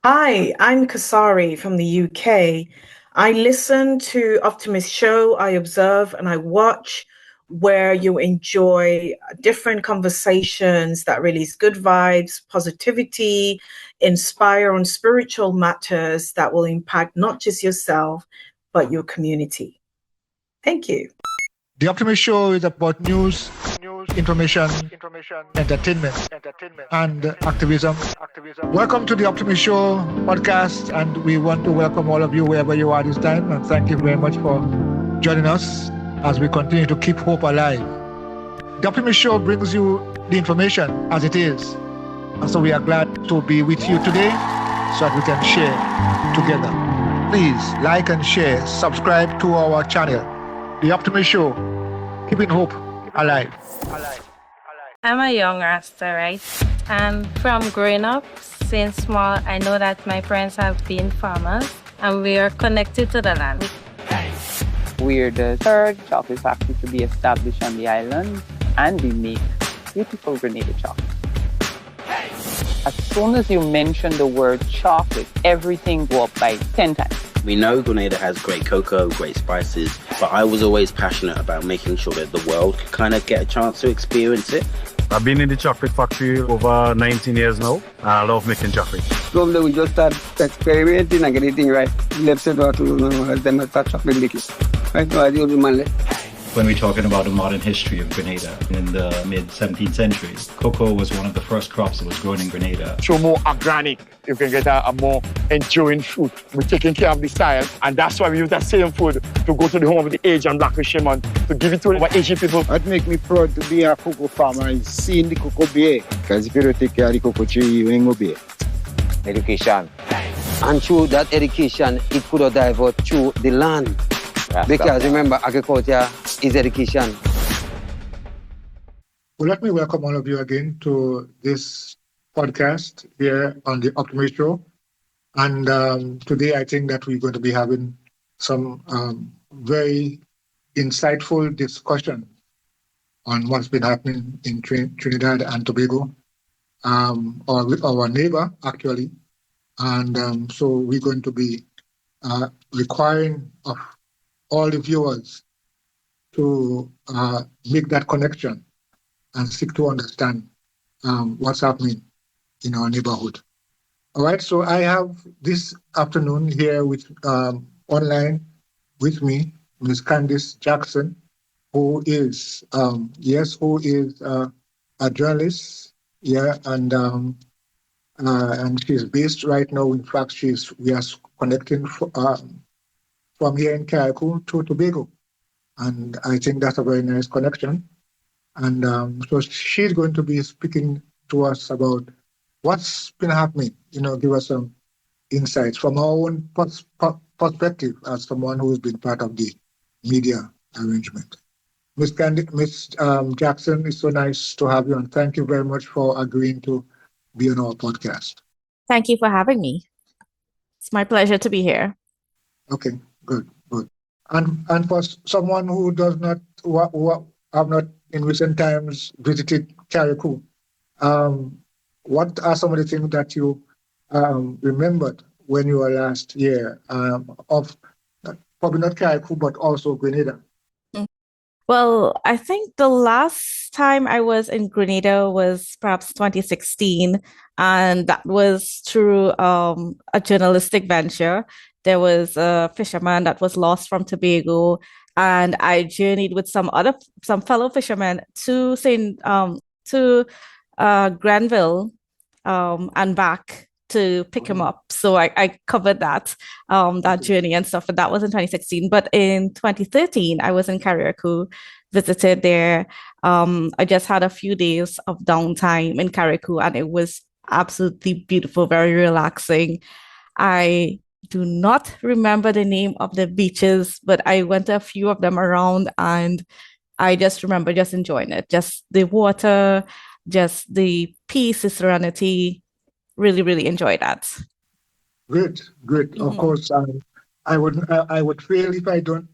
Hi, I'm Kasari from the UK. I listen to Optimist Show, I observe and I watch where you enjoy different conversations that release good vibes, positivity, inspire on spiritual matters that will impact not just yourself, but your community. Thank you. The Optimist Show is about news, information, entertainment, and activism. Welcome to the Optimist Show podcast, and we want to welcome all of you wherever you are this time, and thank you very much for joining us as we continue to keep hope alive. The Optimist Show brings you the information as it is, and so we are glad to be with you today so that we can share together. Please like and share, subscribe to our channel, The Optimist Show, keeping hope alive. I'm a young Rasta, right? And from growing up, since small, I know that my parents have been farmers and we are connected to the land. We're the third chocolate factory to be established on the island, and we make beautiful Grenada chocolate. As soon as you mention the word chocolate, everything go up by 10 times. We know Grenada has great cocoa, great spices, but I was always passionate about making sure that the world could kind of get a chance to experience it. I've been in the chocolate factory over 19 years now, and I love making chocolate. Probably we just start experimenting and getting right. Let's say that then start chocolate making. Right now, I do the man. When we're talking about the modern history of Grenada, in the mid-17th century, cocoa was one of the first crops that was grown in Grenada. So more organic, you can get a more enduring fruit. We're taking care of the soil, and that's why we use that same food to go to the home of the Asian black fishermen, to give it to our Asian people. What makes me proud to be a cocoa farmer is seeing the cocoa bear. Because if you don't take care of the cocoa tree, you ain't gonna bear. Education. And through that education, it could divert through the land. Because remember, agriculture is education. Well, let me welcome all of you again to this podcast here on the Optimist Show. And today I think that we're going to be having some very insightful discussion on what's been happening in Trinidad and Tobago, our neighbor, actually. And so we're going to be requiring of all the viewers to make that connection and seek to understand what's happening in our neighborhood. All right, so I have this afternoon here with online with me, Ms. Candice Jackson, who is a journalist, and she's based right now. In fact, we are connecting from here in Carriacou to Tobago. And I think that's a very nice connection. And so she's going to be speaking to us about what's been happening, give us some insights from our own perspective as someone who's been part of the media arrangement. Ms. Jackson, it's so nice to have you, and thank you very much for agreeing to be on our podcast. Thank you for having me. It's my pleasure to be here. Okay. Good. And for someone who have not in recent times visited Carriacou, what are some of the things that you remembered when you were last here of probably not Carriacou but also Grenada? Well, I think the last time I was in Grenada was perhaps 2016, and that was through a journalistic venture. There was a fisherman that was lost from Tobago, and I journeyed with some fellow fishermen to Granville and back to pick him up. So I covered that journey and stuff, and that was in 2016. But in 2013, I was in Carriacou, visited there. I just had a few days of downtime in Carriacou, and it was absolutely beautiful, very relaxing. I do not remember the name of the beaches, but I went to a few of them around, and I just remember just enjoying it. Just the water, just the peace, the serenity. Really, really enjoy that. Great. Mm-hmm. Of course, I would fail if I don't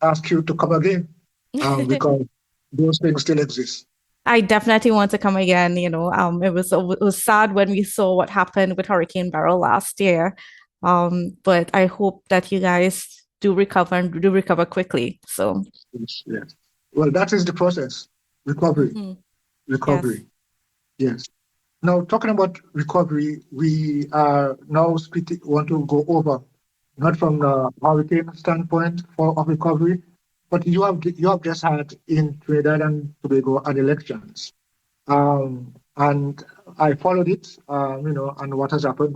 ask you to come again, because those things still exist. I definitely want to come again. It was sad when we saw what happened with Hurricane Beryl last year. But I hope that you guys do recover and do recover quickly. So Yes. Well, that is the process. Recovery. Recovery. Yes. Now, talking about recovery, we are now want to go over, not from the hurricane standpoint of recovery, but you have just had in Trinidad and Tobago an elections, and I followed it, and what has happened.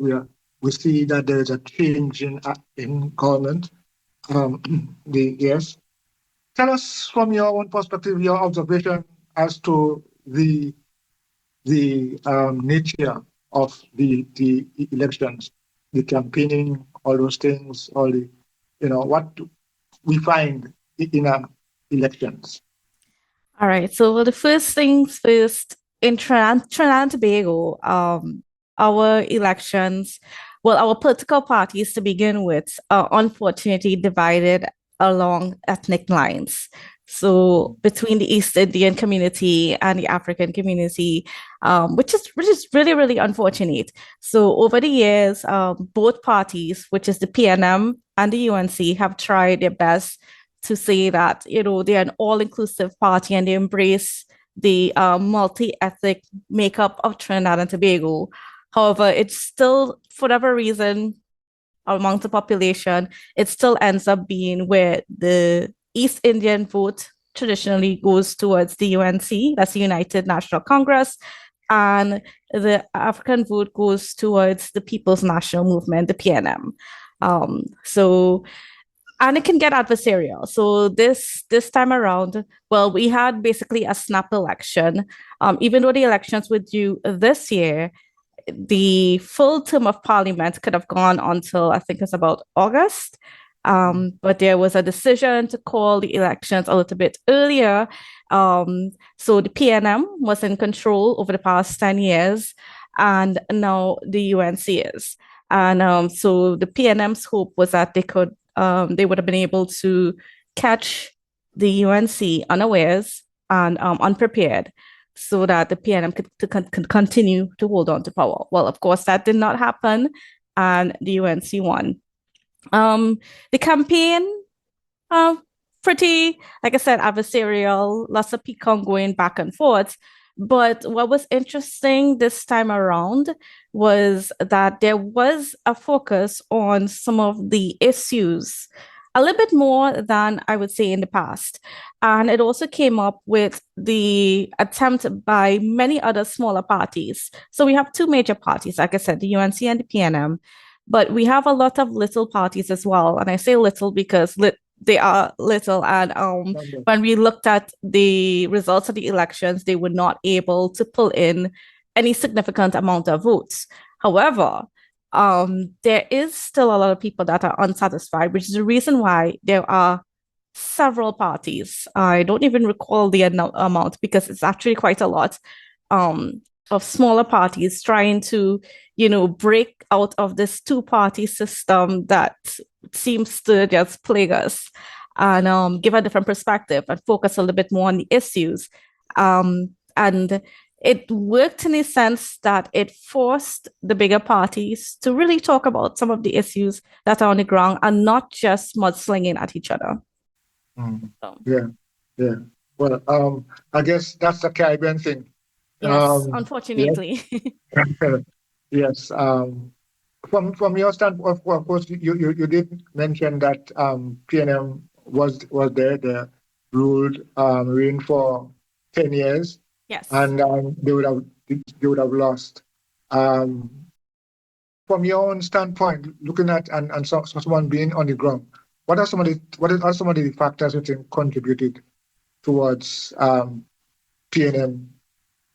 We see that there is a change in government. Yes. Tell us from your own perspective, your observation as to the nature of the elections, the campaigning, all those things, all the, what we find in our elections. All right. So the first things first, in Trinidad and Tobago, our elections, well, our political parties to begin with, are unfortunately divided along ethnic lines. So between the East Indian community and the African community, which is really, really unfortunate. So over the years, both parties, which is the PNM and the UNC, have tried their best to say that, they're an all-inclusive party and they embrace the multi-ethnic makeup of Trinidad and Tobago. However, it's still, for whatever reason, among the population, it still ends up being where the East Indian vote traditionally goes towards the UNC, that's the United National Congress, and the African vote goes towards the People's National Movement, the PNM. And it can get adversarial. So this time around, well, we had basically a snap election. Even though the elections were due this year, the full term of parliament could have gone until I think it's about August. But there was a decision to call the elections a little bit earlier. So the PNM was in control over the past 10 years, and now the UNC is. And so the PNM's hope was that they would have been able to catch the UNC unawares and unprepared, so that the PNM could continue to hold on to power. Well, of course, that did not happen, and the UNC won. The campaign, pretty, like I said, adversarial, lots of people going back and forth. But what was interesting this time around was that there was a focus on some of the issues, a little bit more than I would say in the past. And it also came up with the attempt by many other smaller parties. So we have two major parties, like I said, the UNC and the PNM, but we have a lot of little parties as well. And I say little because they are little. And when we looked at the results of the elections, they were not able to pull in any significant amount of votes. However, there is still a lot of people that are unsatisfied, which is the reason why there are several parties. I don't even recall the amount because it's actually quite a lot of smaller parties trying to, break out of this two-party system that seems to just plague us and give a different perspective and focus a little bit more on the issues. And it worked in a sense that it forced the bigger parties to really talk about some of the issues that are on the ground and not just mudslinging at each other. Yeah. Well, I guess that's the Caribbean thing. Yes, unfortunately. Yes. From your standpoint, of course, you did mention that PNM was there. They ruled reigned for 10 years. Yes. And they would have lost. From your own standpoint, looking at and someone being on the ground, what are some of the factors which contributed towards PNM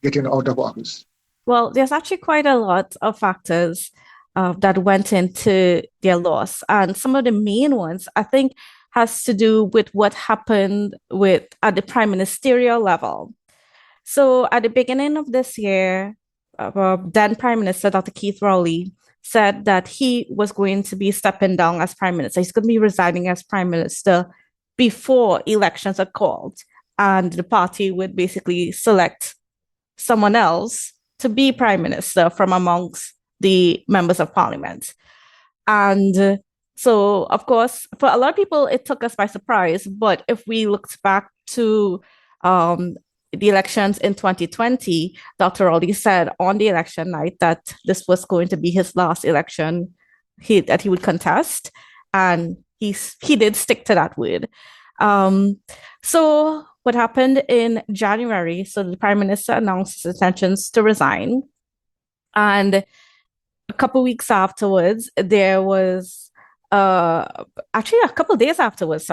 getting out of office? Well, there's actually quite a lot of factors that went into their loss, and some of the main ones I think has to do with what happened at the prime ministerial level. So at the beginning of this year, then Prime Minister Dr. Keith Rowley said that he was going to be stepping down as Prime Minister. He's going to be resigning as Prime Minister before elections are called, and the party would basically select someone else to be prime minister from amongst the members of parliament. And so, of course, for a lot of people, it took us by surprise. But if we looked back to the elections in 2020, Dr. Rowley said on the election night that this was going to be his last election that he would contest. And he did stick to that word. So what happened in January, so the prime minister announced his intentions to resign. And a couple weeks afterwards, there was actually a couple of days afterwards,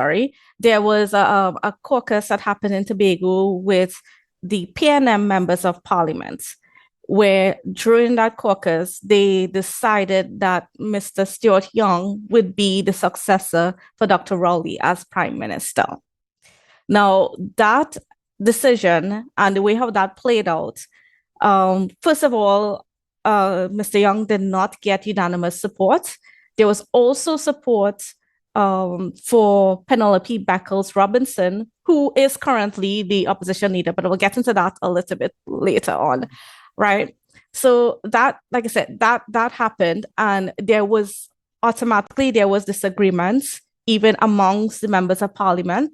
there was a caucus that happened in Tobago with the PNM members of parliament, where during that caucus, they decided that Mr. Stuart Young would be the successor for Dr. Rowley as prime minister. Now, that decision and the way how that played out, first of all, Mr. Young did not get unanimous support. There was also support for Penelope Beckles-Robinson, who is currently the opposition leader, but we'll get into that a little bit later on, right? So that, like I said, that happened, and there was disagreement even amongst the members of parliament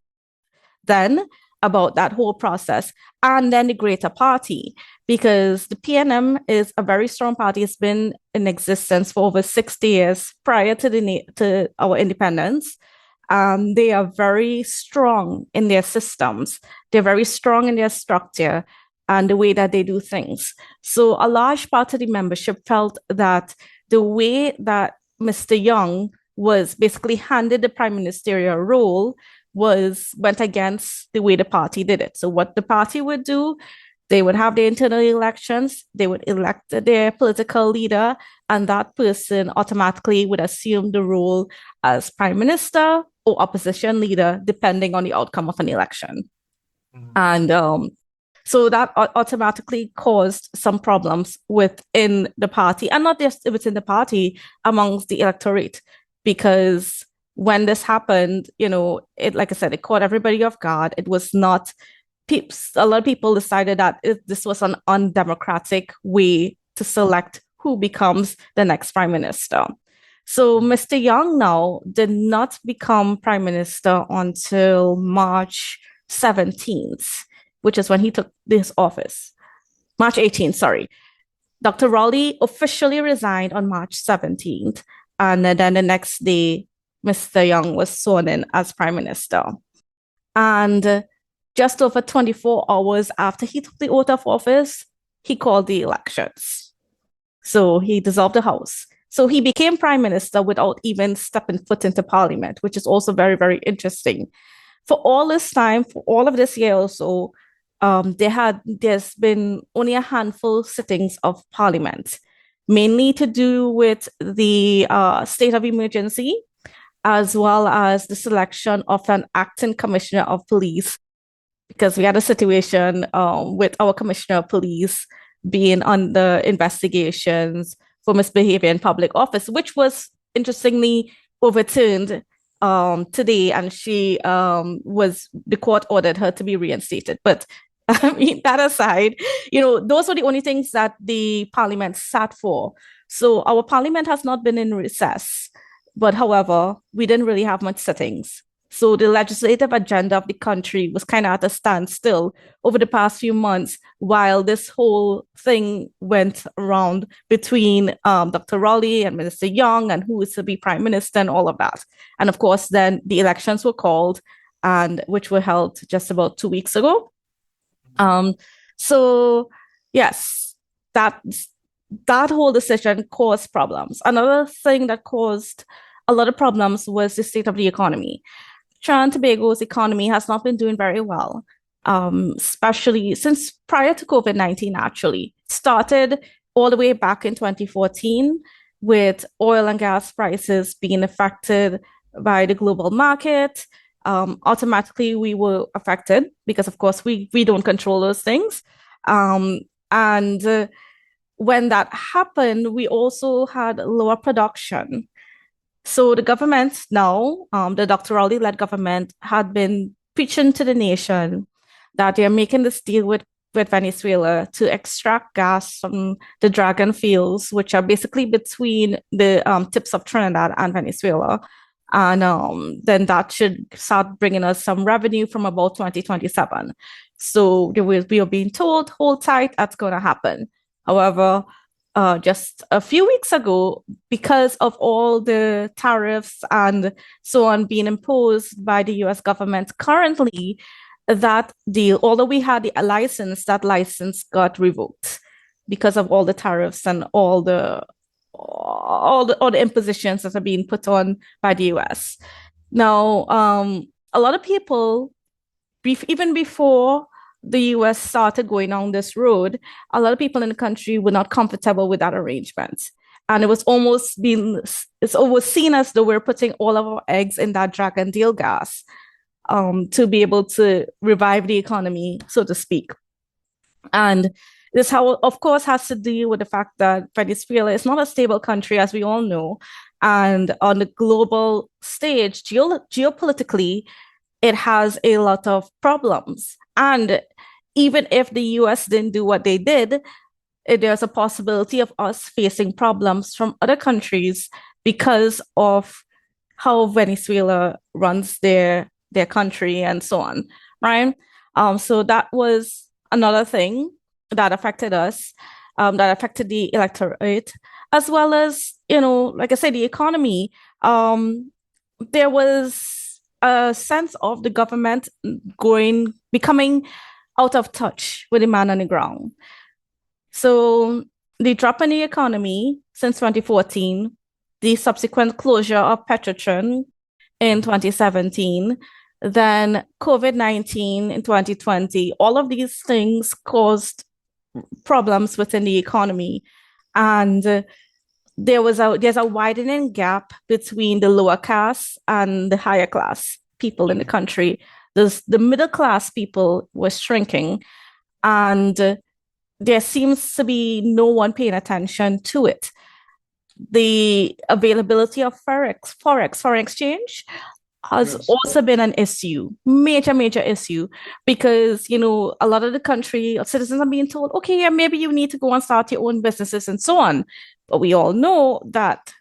then about that whole process, and then the greater party, because the PNM is a very strong party. It's been in existence for over 60 years prior to our independence. They are very strong in their systems. They're very strong in their structure and the way that they do things. So a large part of the membership felt that the way that Mr. Young was basically handed the prime ministerial role went against the way the party did it. So what the party would do, they would have their internal elections, they would elect their political leader, and that person automatically would assume the role as prime minister or opposition leader, depending on the outcome of an election. And so that automatically caused some problems within the party, and not just within the party, amongst the electorate, because when this happened, it, like I said, it caught everybody off guard. It was not, a lot of people decided that this was an undemocratic way to select who becomes the next prime minister. So Mr. Young now did not become prime minister until March 17th, which is when he took this office. March 18th, sorry. Dr. Rowley officially resigned on March 17th. And then the next day, Mr. Young was sworn in as prime minister. And just over 24 hours after he took the oath of office, he called the elections. So he dissolved the House. So he became prime minister without even stepping foot into parliament, which is also very, very interesting. For all this time, for all of this year or so, there's been only a handful sittings of parliament, mainly to do with the state of emergency, as well as the selection of an acting commissioner of police, because we had a situation with our commissioner of police being under investigations for misbehavior in public office, which was interestingly overturned today, and the court ordered her to be reinstated. But I mean, that aside, those were the only things that the parliament sat for. So our parliament has not been in recess. But however, we didn't really have much sittings. So the legislative agenda of the country was kind of at a standstill over the past few months while this whole thing went around between Dr. Rowley and Minister Young and who is to be prime minister and all of that. And of course, then the elections were called, and which were held just about 2 weeks ago. So yes, that whole decision caused problems. Another thing that caused a lot of problems was the state of the economy. Trinidad and Tobago's economy has not been doing very well, especially since prior to COVID-19, actually. It started all the way back in 2014 with oil and gas prices being affected by the global market. Automatically, we were affected because, of course, we don't control those things. And when that happened, we also had lower production. So the government now, the Dr. Rowley-led government, had been preaching to the nation that they're making this deal with with Venezuela to extract gas from the Dragon fields, which are basically between the tips of Trinidad and Venezuela. And then that should start bringing us some revenue from about 2027. So we are being told, hold tight, that's going to happen. However, just a few weeks ago, because of all the tariffs and so on being imposed by the US government currently, that deal, although we had the license, that license got revoked because of all the tariffs and all the impositions that are being put on by the US. Now, a lot of people, even before the US started going down this road, a lot of people in the country were not comfortable with that arrangement. And it was it's almost seen as though we're putting all of our eggs in that Dragon deal gas to be able to revive the economy, so to speak. And this, of course, has to do with the fact that Venezuela is not a stable country, as we all know. And on the global stage, geopolitically, it has a lot of problems. And even if the US didn't do what they did, there's a possibility of us facing problems from other countries because of how Venezuela runs their country and so on, right? So that was another thing that affected us, that affected the electorate, as well as, like I said, the economy. There was a sense of the government becoming out of touch with the man on the ground. So the drop in the economy since 2014, the subsequent closure of Petrotrin in 2017, then COVID-19 in 2020, all of these things caused problems within the economy. And there's a widening gap between the lower class and the higher class people in the country. The middle class people were shrinking, and there seems to be no one paying attention to it. The availability of foreign exchange has also been an issue, major issue, because, a lot of the country citizens are being told, okay, yeah, maybe you need to go and start your own businesses and so on. But we all know that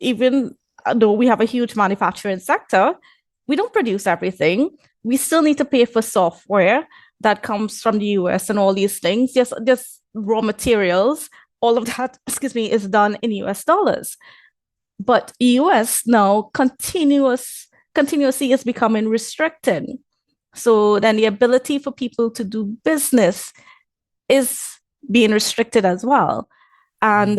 even though we have a huge manufacturing sector, we don't produce everything. We still need to pay for software that comes from the US and all these things. Just raw materials, all of that, is done in US dollars. But US now continuously is becoming restricted. So then the ability for people to do business is being restricted as well. And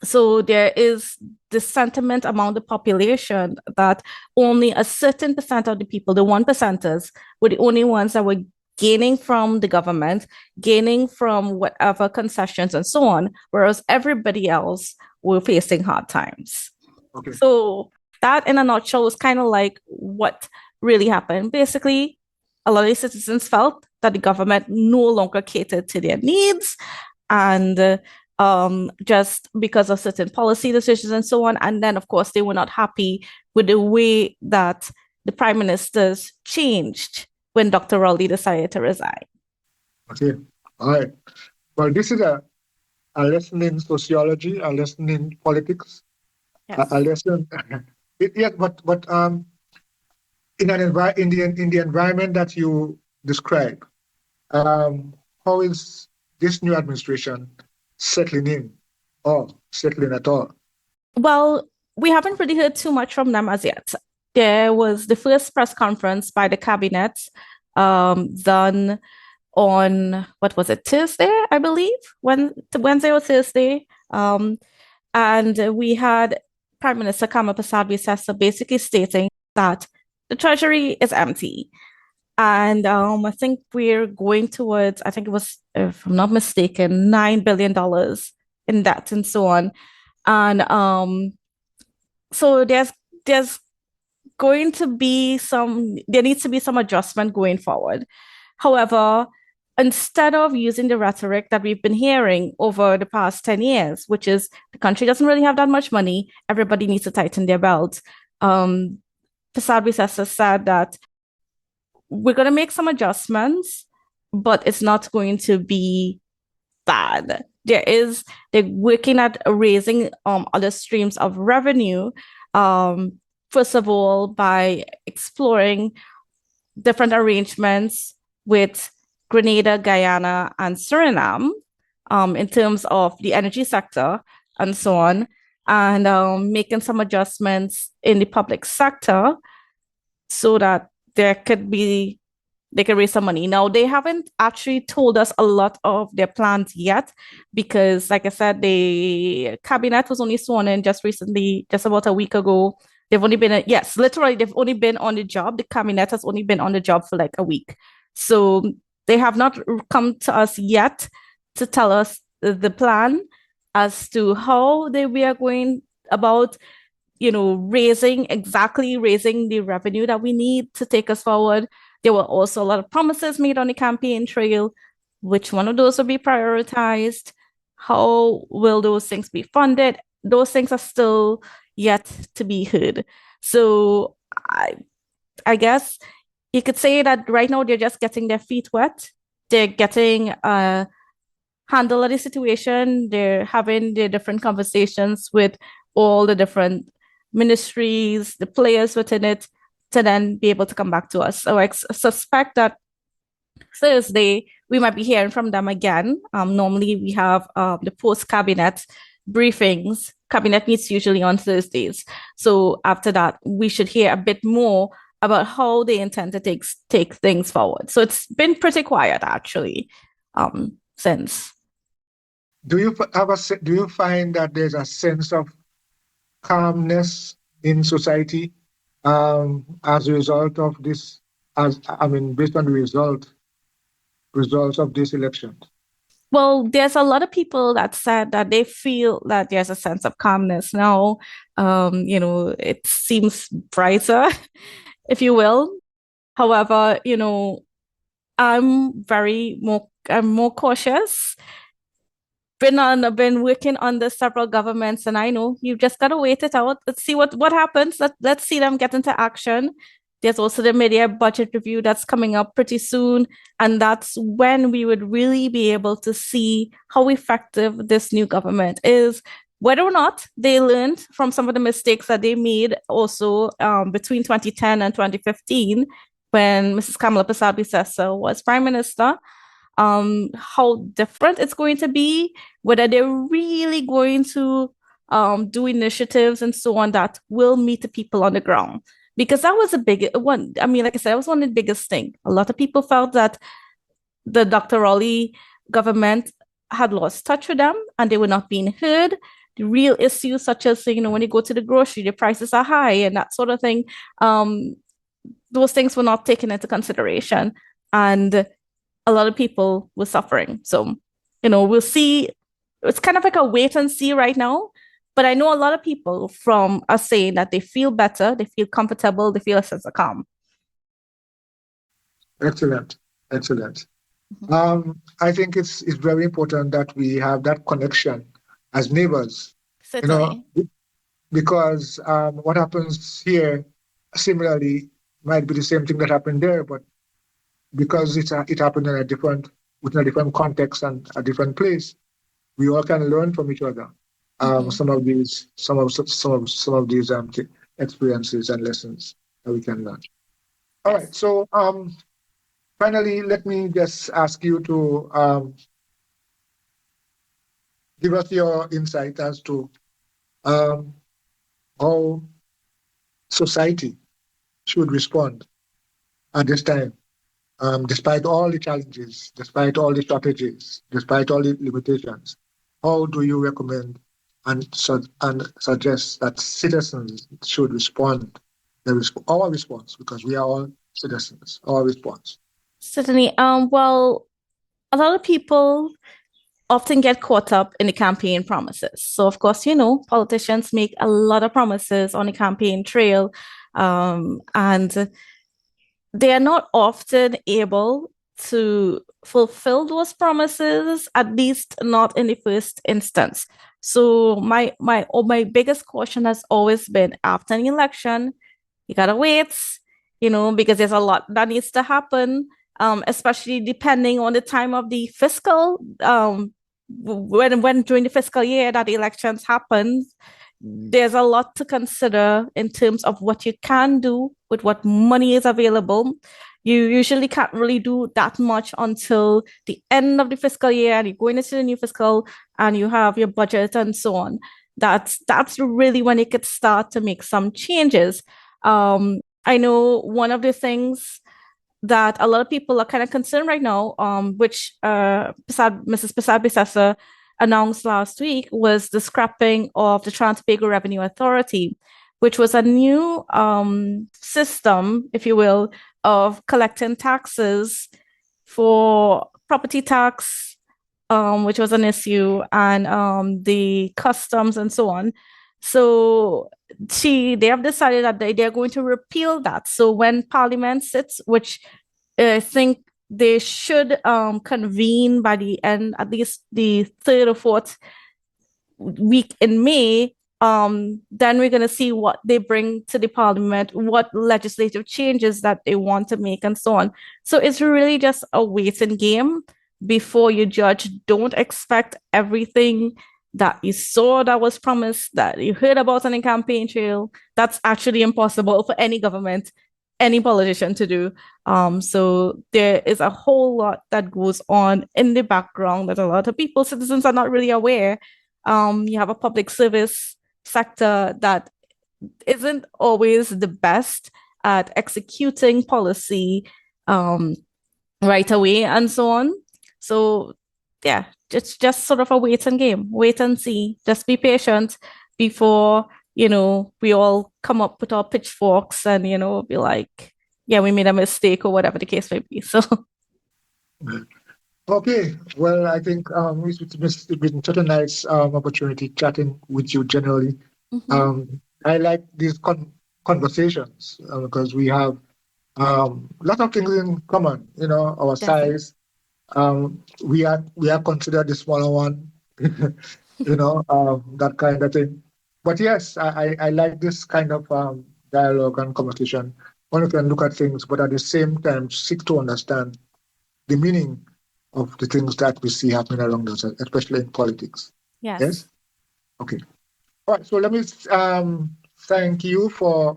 so there is this sentiment among the population that only a certain percent of the people, the 1%ers, were the only ones that were gaining from the government, gaining from whatever concessions and so on, whereas everybody else were facing hard times. Okay. So that, in a nutshell, was kind of like what really happened. Basically, a lot of the citizens felt that the government no longer catered to their needs, and just because of certain policy decisions and so on. And then, of course, they were not happy with the way that the prime ministers changed when Dr. Rowley decided to resign. Okay, all right. Well, this is a lesson in sociology, a lesson in politics, yes. a lesson. But in the environment that you describe, how is this new administration settling in or settling at all? Well, we haven't really heard too much from them as yet. There was the first press conference by the cabinet done on, what was it, Thursday, I believe, Wednesday or Thursday. And we had Prime Minister Kama Prasad-Visesa basically stating that the treasury is empty. And I think we're going towards, I think it was, if I'm not mistaken, $9 billion in debt and so on. And so there needs to be some adjustment going forward. However, instead of using the rhetoric that we've been hearing over the past 10 years, which is the country doesn't really have that much money, everybody needs to tighten their belts, Prasad-Visesa said that we're going to make some adjustments, but it's not going to be bad. They're working at raising other streams of revenue. First of all, by exploring different arrangements with Grenada, Guyana, and Suriname in terms of the energy sector and so on, and making some adjustments in the public sector so that they can raise some money. Now, they haven't actually told us a lot of their plans yet because, like I said, the cabinet was only sworn in just recently, just about a week ago. They've only been, literally, they've only been on the job. The cabinet has only been on the job for like a week. So they have not come to us yet to tell us the plan as to how we are going about, raising the revenue that we need to take us forward. There were also a lot of promises made on the campaign trail. Which one of those will be prioritized? How will those things be funded? Those things are still yet to be heard. So I guess you could say that right now they're just getting their feet wet. They're getting a handle of the situation. They're having their different conversations with all the different ministries, the players within it, to then be able to come back to us. So I suspect that Thursday we might be hearing from them again. Normally we have the post-cabinet briefings. Cabinet meets usually on Thursdays. So after that, we should hear a bit more about how they intend to take things forward. So it's been pretty quiet actually since. Do you find that there's a sense of calmness in society as a result of this? Based on the results of this election? Well, there's a lot of people that said that they feel that there's a sense of calmness now. It seems brighter, if you will. However, I'm more cautious. I've been working under several governments, and I know you just gotta wait it out. Let's see what happens. Let's see them get into action. There's also the mid-year budget review that's coming up pretty soon, and that's when we would really be able to see how effective this new government is, whether or not they learned from some of the mistakes that they made also between 2010 and 2015 when Mrs. Kamala Prasad-Bissessar was Prime Minister. How different it's going to be, whether they're really going to do initiatives and so on that will meet the people on the ground. Because that was a big one. I mean, like I said, that was one of the biggest things. A lot of people felt that the Dr. Raleigh government had lost touch with them and they were not being heard. The real issues such as, when you go to the grocery, the prices are high and that sort of thing. Those things were not taken into consideration. And a lot of people were suffering. So, we'll see. It's kind of like a wait and see right now. But I know a lot of people are saying that they feel better, they feel comfortable, they feel a sense of calm. Excellent. Mm-hmm. I think it's very important that we have that connection as neighbors. Certainly. Because what happens here similarly might be the same thing that happened there, but because it happened within a different context and a different place, we all can learn from each other. Some of these experiences and lessons that we can learn. All right. So finally, let me just ask you to give us your insight as to how society should respond at this time, despite all the challenges, despite all the strategies, despite all the limitations. How do you recommend and suggest that citizens should respond? Our response, because we are all citizens, our response. Certainly. Well, a lot of people often get caught up in the campaign promises. So, of course, politicians make a lot of promises on the campaign trail, and they are not often able to fulfill those promises, at least not in the first instance. So my biggest caution has always been after an election, you gotta wait, because there's a lot that needs to happen. especially depending on the time of the fiscal, when during the fiscal year that the elections happen, there's a lot to consider in terms of what you can do with what money is available. You usually can't really do that much until the end of the fiscal year, and you're going into the new fiscal, and you have your budget and so on. That's really when you could start to make some changes. I know one of the things that a lot of people are kind of concerned right now, which Mrs. Prasad-Bissessar announced last week, was the scrapping of the Tobago Revenue Authority, which was a new system, if you will, of collecting taxes for property tax, which was an issue, and the customs and so on. So they have decided that they're going to repeal that. So when Parliament sits, which I think they should convene by the end, at least the third or fourth week in May, then we're going to see what they bring to the Parliament, what legislative changes that they want to make and so on. So it's really just a waiting game before you judge. Don't expect everything that you saw that was promised, that you heard about on the campaign trail. That's actually impossible for any government, any politician to do. So there is a whole lot that goes on in the background that a lot of people, citizens, are not really aware. You have a public service sector that isn't always the best at executing policy right away and so on. So yeah, it's just sort of a waiting game, wait and see. Just be patient before, we all come up with our pitchforks and, be like, yeah, we made a mistake or whatever the case may be. So. Okay, well, I think it's been such a nice opportunity chatting with you generally. Mm-hmm. I like these conversations because we have lots of things in common, our Definitely. size. We are considered the smaller one, that kind of thing. But yes, I like this kind of dialogue and conversation. One can look at things, but at the same time seek to understand the meaning of the things that we see happening around us, especially in politics. Yes. Okay. All right. So let me thank you for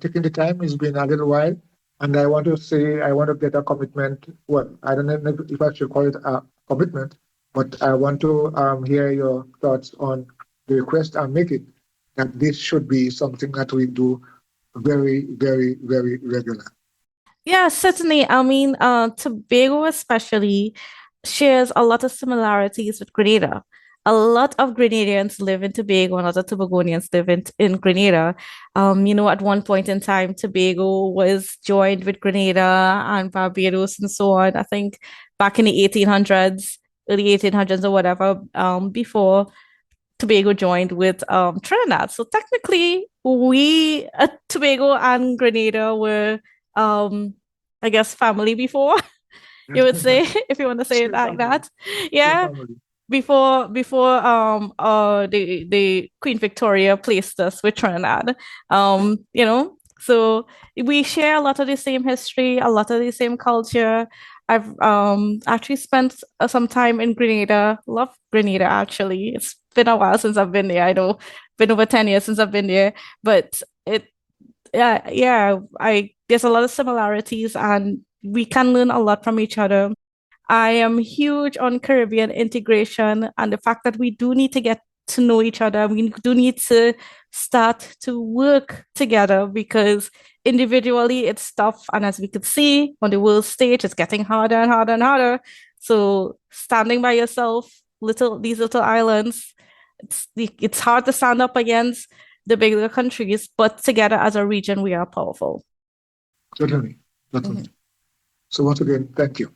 taking the time. It's been a little while. And I want to get a commitment. Well, I don't know if I should call it a commitment, but I want to hear your thoughts on the request I'm making, that this should be something that we do very, very, very regular. Yeah, certainly. I mean, Tobago especially shares a lot of similarities with Grenada. A lot of Grenadians live in Tobago, and a lot of Tobagonians live in Grenada. At one point in time, Tobago was joined with Grenada and Barbados and so on. I think back in the 1800s, early 1800s or whatever, before Tobago joined with Trinidad. So technically, we at Tobago and Grenada were, I guess, family before, you would say, if you want to say it like that. Yeah. Before the Queen Victoria placed us with Trinidad, so we share a lot of the same history, a lot of the same culture. I've actually spent some time in Grenada. Love Grenada, actually. It's been a while since I've been there. I know, been over 10 years since I've been there, but there's a lot of similarities, and we can learn a lot from each other. I am huge on Caribbean integration and the fact that we do need to get to know each other. We do need to start to work together, because individually it's tough. And as we could see on the world stage, it's getting harder and harder and harder. So standing by yourself, these little islands, it's hard to stand up against the bigger countries, but together as a region, we are powerful. Certainly. Mm-hmm. So once again, thank you.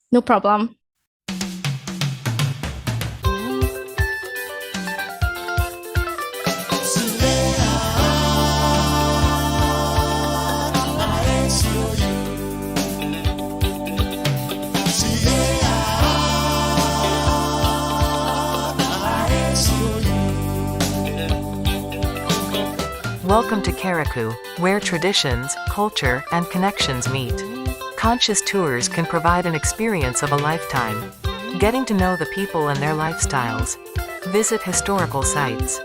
No problem. Welcome to Carriacou, where traditions, culture, and connections meet. Conscious Tours can provide an experience of a lifetime. Getting to know the people and their lifestyles. Visit historical sites.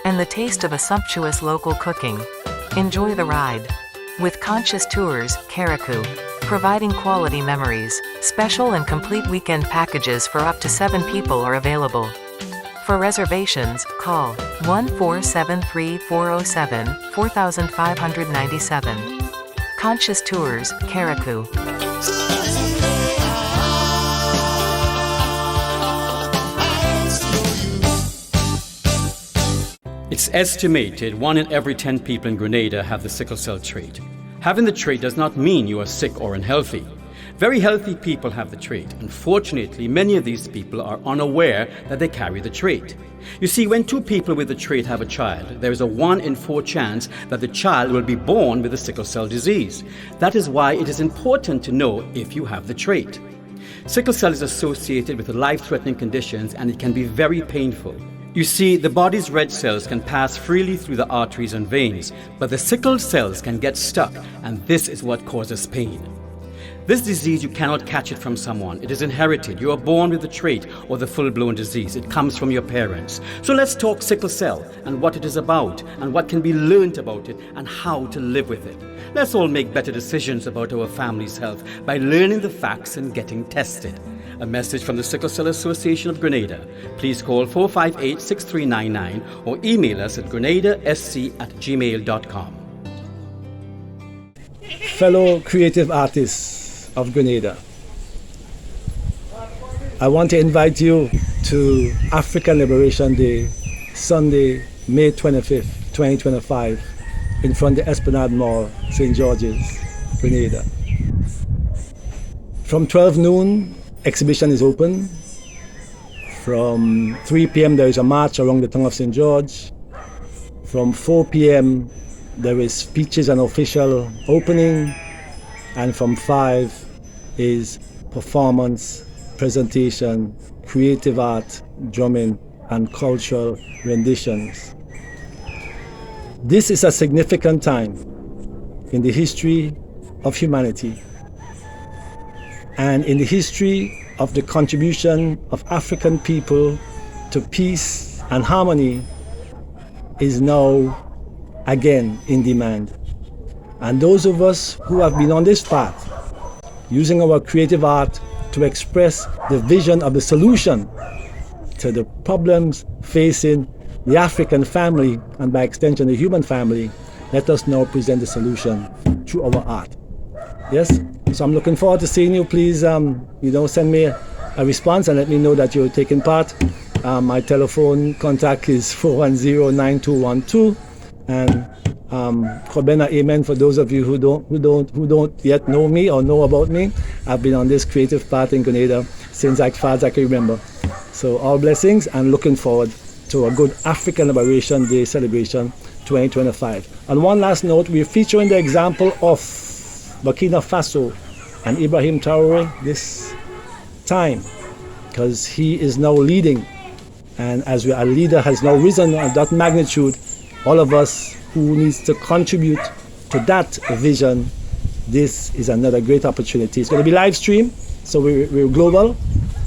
And the taste of a sumptuous local cooking. Enjoy the ride. With Conscious Tours, Karakou. Providing quality memories. Special and complete weekend packages for up to 7 people are available. For reservations, call 1-473-407-4597. Conscious Tours, Karakou. It's estimated 1 in every 10 people in Grenada have the sickle cell trait. Having the trait does not mean you are sick or unhealthy. Very healthy people have the trait. Unfortunately, many of these people are unaware that they carry the trait. You see, when 2 people with the trait have a child, there is a 1 in 4 chance that the child will be born with the sickle cell disease. That is why it is important to know if you have the trait. Sickle cell is associated with life-threatening conditions and it can be very painful. You see, the body's red cells can pass freely through the arteries and veins, but the sickled cells can get stuck, and this is what causes pain. This disease, you cannot catch it from someone. It is inherited. You are born with the trait or the full-blown disease. It comes from your parents. So let's talk sickle cell and what it is about and what can be learned about it and how to live with it. Let's all make better decisions about our family's health by learning the facts and getting tested. A message from the Sickle Cell Association of Grenada. Please call 458-6399 or email us at grenadasc@gmail.com. Fellow creative artists of Grenada, I want to invite you to African Liberation Day, Sunday, May 25th, 2025, in front of the Esplanade Mall, St. George's, Grenada. From 12 noon, exhibition is open. From 3 p.m. there is a march along the tongue of St. George. From 4 p.m. there is speeches and official opening. And from 5 is performance, presentation, creative art, drumming, and cultural renditions. This is a significant time in the history of humanity and in the history of the contribution of African people to peace and harmony is now again in demand. And those of us who have been on this path, using our creative art to express the vision of the solution to the problems facing the African family and by extension the human family, let us now present the solution through our art. Yes? So I'm looking forward to seeing you. Please, send me a response and let me know that you're taking part. My telephone contact is 410-9212, and Kobena Amen for those of you who don't yet know me or know about me. I've been on this creative path in Grenada since as far as I can remember. So all blessings and looking forward to a good African Liberation Day celebration 2025. And one last note, we're featuring the example of Burkina Faso and Ibrahim Traoré this time because he is now leading, and as a leader has now risen of that magnitude, all of us who needs to contribute to that vision, this is another great opportunity. It's going to be live stream, so we're global,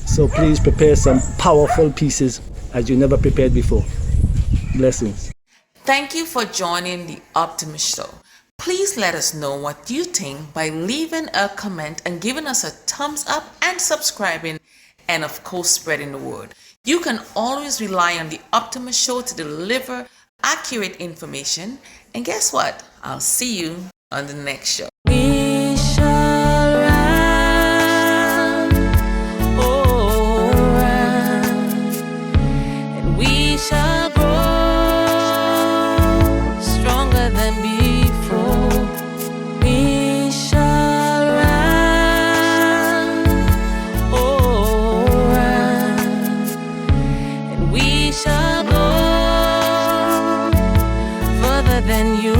so please prepare some powerful pieces as you never prepared before. Blessings. Thank you for joining the Optimist Show. Please let us know what you think by leaving a comment and giving us a thumbs up and subscribing, and of course spreading the word. You can always rely on the Optimist Show to deliver accurate information, and guess what? I'll see you on the next show. We shall run, oh run, and we shall grow stronger than before. We shall run, oh run, and we shall go than you